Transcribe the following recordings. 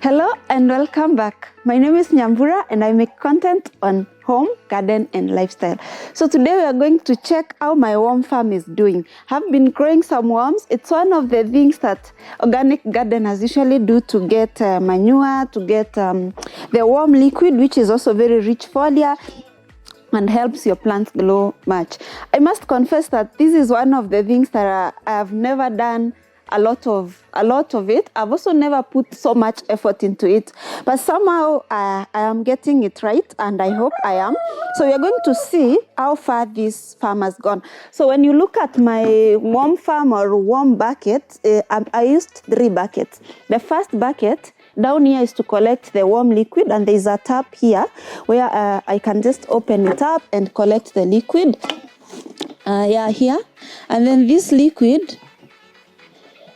Hello and welcome back. My name is Nyambura and I make content on home, garden and lifestyle. So today we are going to check how my worm farm is doing. I've been growing some worms. It's one of the things that organic gardeners usually do to get manure, to get the worm liquid, which is also very rich foliar and helps your plants grow much. I must confess that this is one of the things that I have never done a lot of it. I've also never put so much effort into it, but somehow I am getting it right, and I hope I am. So we are going to see how far this farm has gone. So when you look at my worm farm or worm bucket, I used 3 buckets. The first bucket down here is to collect the worm liquid, and there's a tap here where I can just open it up and collect the liquid. Here, and then this liquid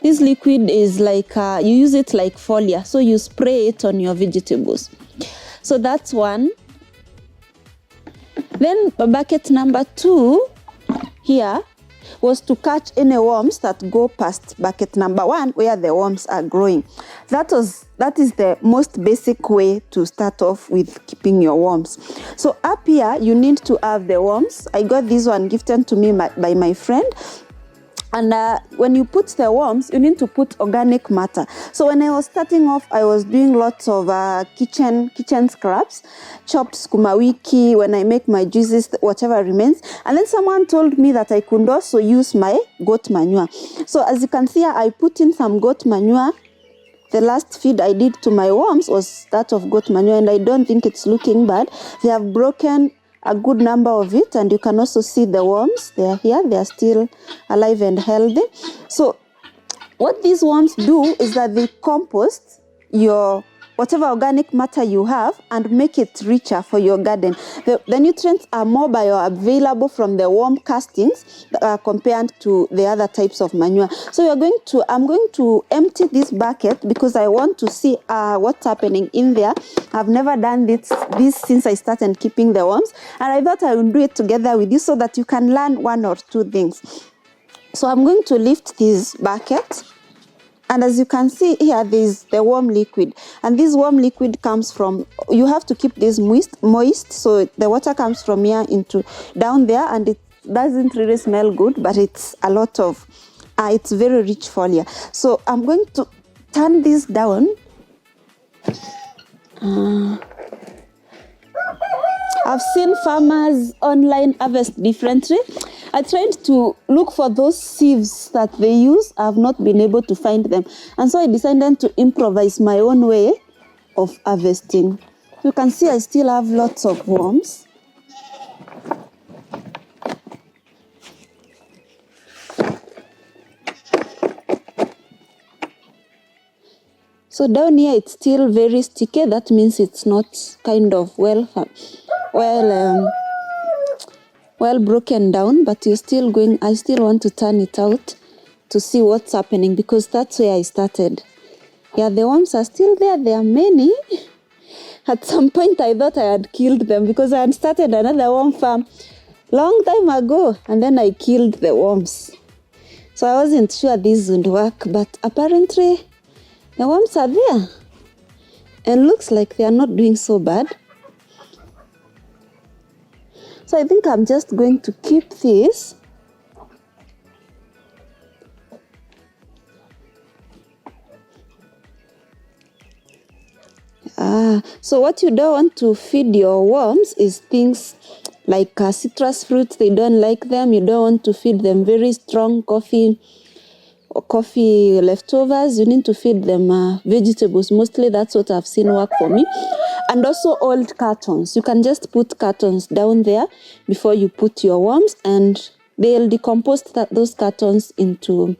is like, you use it like foliar, so you spray it on your vegetables. So that's one. Then bucket number 2 here was to catch any worms that go past bucket number 1 where the worms are growing. That is the most basic way to start off with keeping your worms. So up here you need to have the worms. I got this one gifted to me by my friend. And when you put the worms, you need to put organic matter. So when I was starting off, I was doing lots of kitchen scraps, chopped sukuma wiki, when I make my juices, whatever remains. And then someone told me that I could also use my goat manure. So as you can see, I put in some goat manure. The last feed I did to my worms was that of goat manure, and I don't think it's looking bad. They have broken a good number of it, and you can also see the worms. They are here, they are still alive and healthy. So what these worms do is that they compost your whatever organic matter you have and make it richer for your garden. The nutrients are more bioavailable from the worm castings compared to the other types of manure. So I'm going to empty this bucket because I want to see what's happening in there. I've never done this since I started keeping the worms, and I thought I would do it together with you so that you can learn 1 or 2 things. So I'm going to lift this bucket. And as you can see here, there's the worm liquid. And this worm liquid comes from, you have to keep this moist, so the water comes from here into down there, and it doesn't really smell good, but it's a lot of, it's very rich foliar. So I'm going to turn this down. I've seen farmers online harvest differently. I tried to look for those sieves that they use. I have not been able to find them. And so I decided to improvise my own way of harvesting. You can see I still have lots of worms. So down here it's still very sticky. That means it's not kind of well broken down, but I still want to turn it out to see what's happening, because that's where I started. Yeah, the worms are still there. There are many. At some point I thought I had killed them because I had started another worm farm long time ago, and then I killed the worms. So I wasn't sure this would work, but apparently the worms are there and looks like they are not doing so bad. So I think I'm just going to keep this. So what you don't want to feed your worms is things like citrus fruits. They don't like them. You don't want to feed them very strong coffee leftovers. You need to feed them vegetables. Mostly that's what I've seen work for me. And also old cartons. You can just put cartons down there before you put your worms, and they'll decompose those cartons into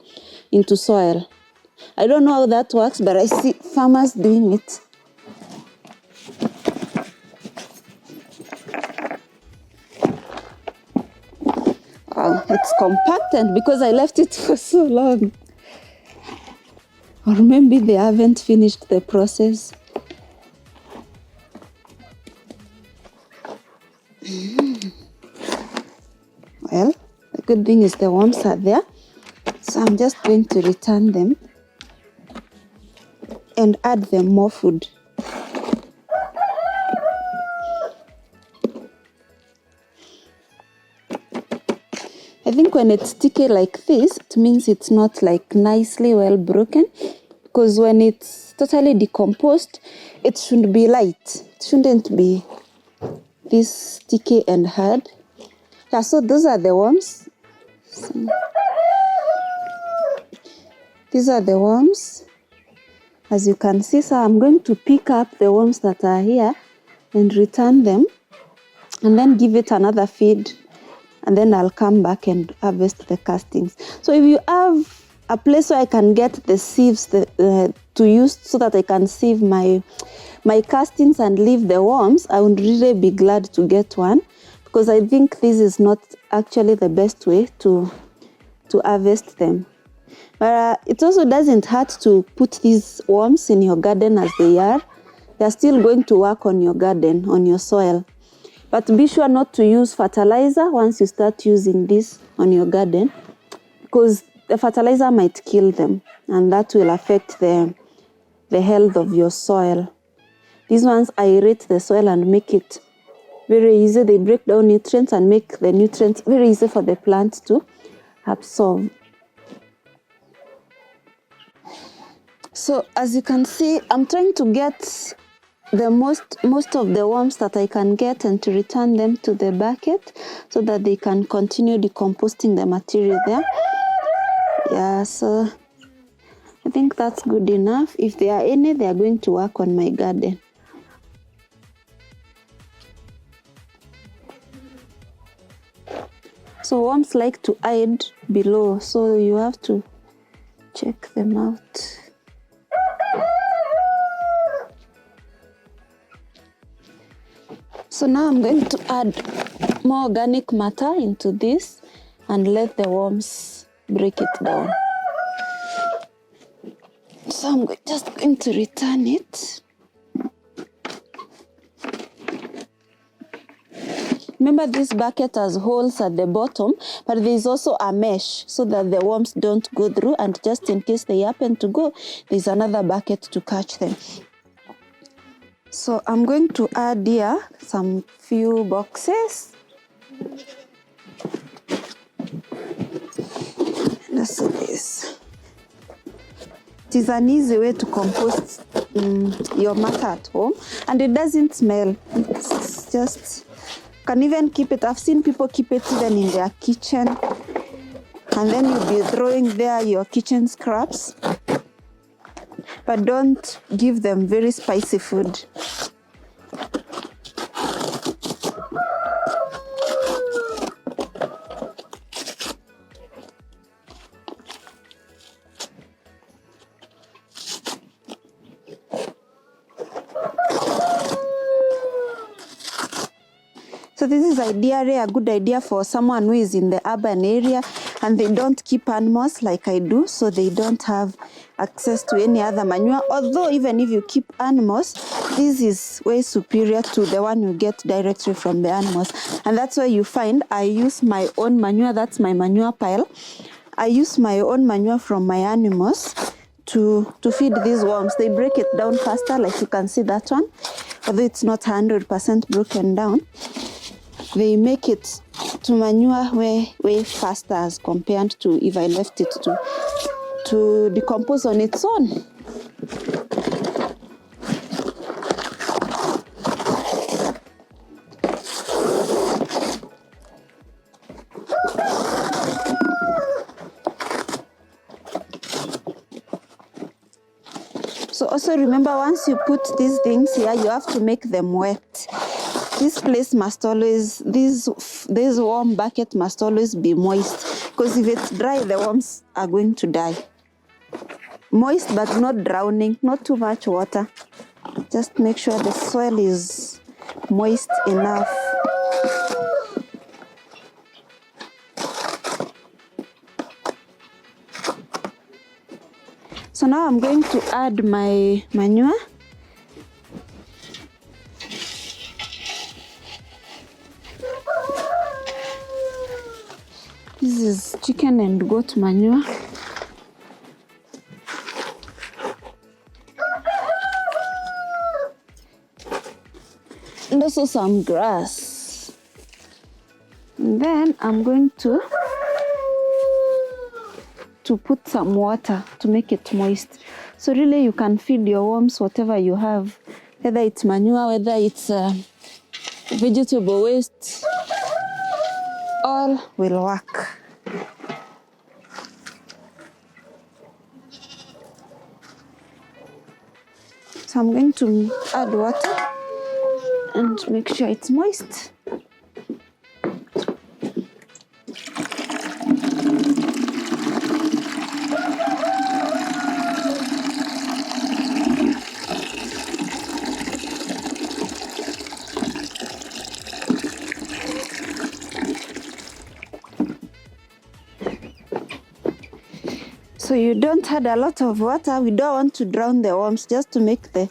soil. I don't know how that works, but I see farmers doing it. It's compacted because I left it for so long. Or maybe they haven't finished the process. Well, the good thing is the worms are there. So I'm just going to return them. and add them more food. I think when it's sticky like this, it means it's not like nicely well broken, because when it's totally decomposed, it should be light. It shouldn't be this sticky and hard. Yeah, so those are the worms. These are the worms, as you can see. So I'm going to pick up the worms that are here and return them, and then give it another feed, and then I'll come back and harvest the castings. So if you have a place where I can get the sieves to use so that I can sieve my castings and leave the worms, I would really be glad to get one, because I think this is not actually the best way to harvest them. But it also doesn't hurt to put these worms in your garden as they are. They're still going to work on your garden, on your soil. But be sure not to use fertilizer once you start using this on your garden, because the fertilizer might kill them, and that will affect the health of your soil. These ones aerate the soil and make it very easy. They break down nutrients and make the nutrients very easy for the plant to absorb. So as you can see, I'm trying to get the most of the worms that I can get and to return them to the bucket so that they can continue decomposting the material there. Yeah, so I think that's good enough. If there are any, they are going to work on my garden. So worms like to hide below, so you have to check them out. So now I'm going to add more organic matter into this and let the worms break it down. So I'm just going to return it. Remember, this bucket has holes at the bottom, but there is also a mesh so that the worms don't go through, and just in case they happen to go, there's another bucket to catch them. So I'm going to add here some few boxes. Let's see this. It is an easy way to compost your matter at home, and it doesn't smell. It's just, can even keep it. I've seen people keep it even in their kitchen, and then you'll be throwing there your kitchen scraps. But don't give them very spicy food. So this is ideally a good idea for someone who is in the urban area and they don't keep animals like I do, so they don't have access to any other manure. Although even if you keep animals, this is way superior to the one you get directly from the animals. And that's why you find I use my own manure. That's my manure pile. I use my own manure from my animals to feed these worms. They break it down faster, like you can see that one. Although it's not 100% broken down, they make it to manure way faster as compared to if I left it to decompose on its own. So also remember, once you put these things here, you have to make them wet. This place must always, this warm bucket must always be moist, because if it's dry, the worms are going to die. Moist but not drowning, not too much water. Just make sure the soil is moist enough. So now I'm going to add my manure. This is chicken and goat manure. and also some grass. And then I'm going to put some water to make it moist. So really you can feed your worms whatever you have, whether it's manure, whether it's vegetable waste, all will work. So I'm going to add water and make sure it's moist. So you don't add a lot of water. We don't want to drown the worms, just to make the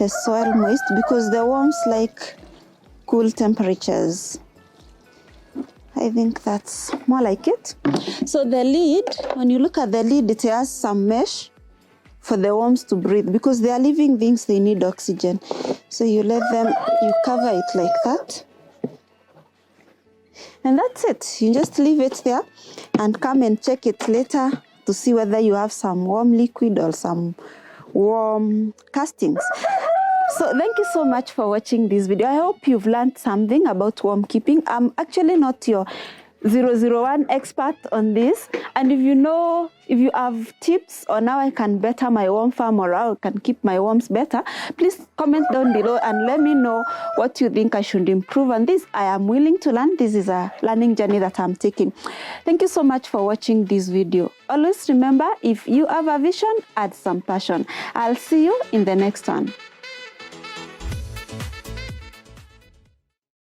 soil moist, because the worms like cool temperatures. I think that's more like it. So the lid, when you look at the lid, it has some mesh for the worms to breathe, because they are living things, they need oxygen. So you cover it like that. And that's it. You just leave it there and come and check it later to see whether you have some worm liquid or some worm castings. So thank you so much for watching this video. I hope you've learned something about worm keeping. I'm actually not your 001 expert on this, and if you have tips on how I can better my worm farm or how I can keep my worms better, please comment down below and let me know what you think I should improve on this. I am willing to learn. This is a learning journey that I'm taking. Thank you so much for watching this video. Always remember, if you have a vision, add some passion. I'll see you in the next one.